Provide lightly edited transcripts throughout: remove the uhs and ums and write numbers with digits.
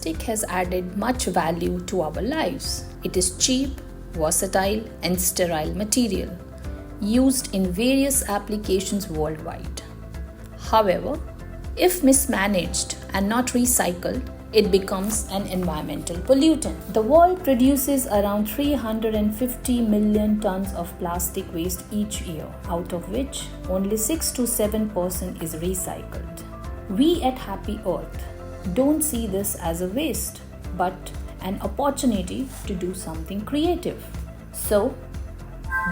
Plastic has added much value to our lives. It is cheap, versatile, and sterile material used in various applications worldwide. However, if mismanaged and not recycled, it becomes an environmental pollutant. The world produces around 350 million tons of plastic waste each year, out of which only 6 to 7% is recycled. We at Happy Earth don't see this as a waste, but an opportunity to do something creative. So,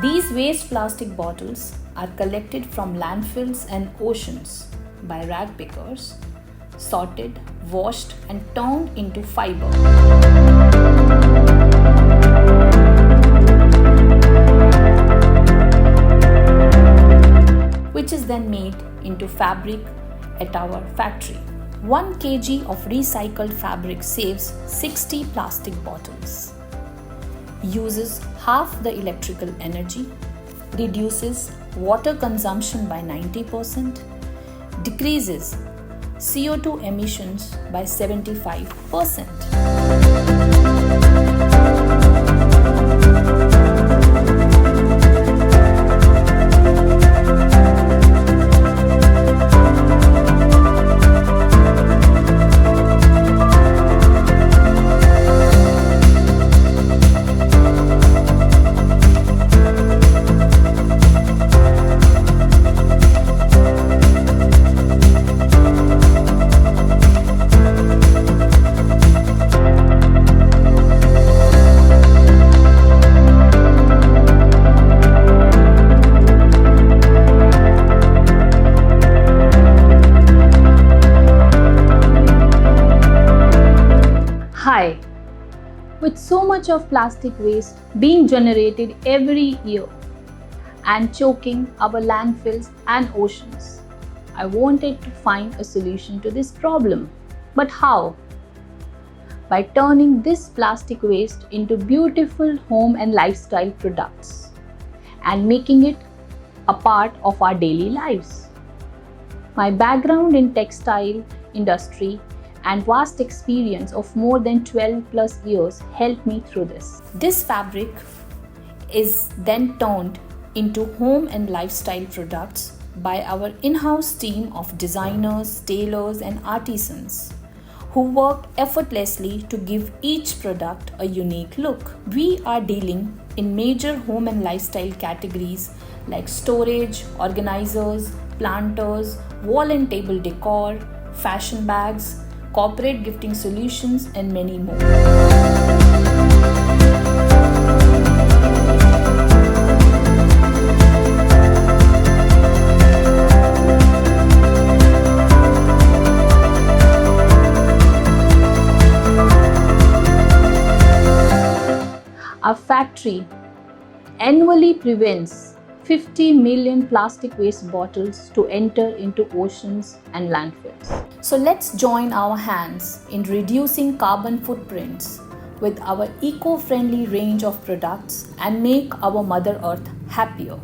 these waste plastic bottles are collected from landfills and oceans by rag pickers, sorted, washed, and turned into fiber. Which is then made into fabric at our factory. 1 kg of recycled fabric saves 60 plastic bottles, uses half the electrical energy, reduces water consumption by 90%, decreases CO2 emissions by 75%. Hi! With so much of plastic waste being generated every year and choking our landfills and oceans, I wanted to find a solution to this problem. But how? By turning this plastic waste into beautiful home and lifestyle products and making it a part of our daily lives. My background in textile industry and vast experience of more than 12 plus years helped me through this. This fabric is then turned into home and lifestyle products by our in-house team of designers, tailors, and artisans who work effortlessly to give each product a unique look. We are dealing in major home and lifestyle categories like storage, organizers, planters, wall and table decor, fashion bags, corporate gifting solutions, and many more. Our factory annually prevents 50 million plastic waste bottles to enter into oceans and landfills. So let's join our hands in reducing carbon footprints with our eco-friendly range of products and make our Mother Earth happier.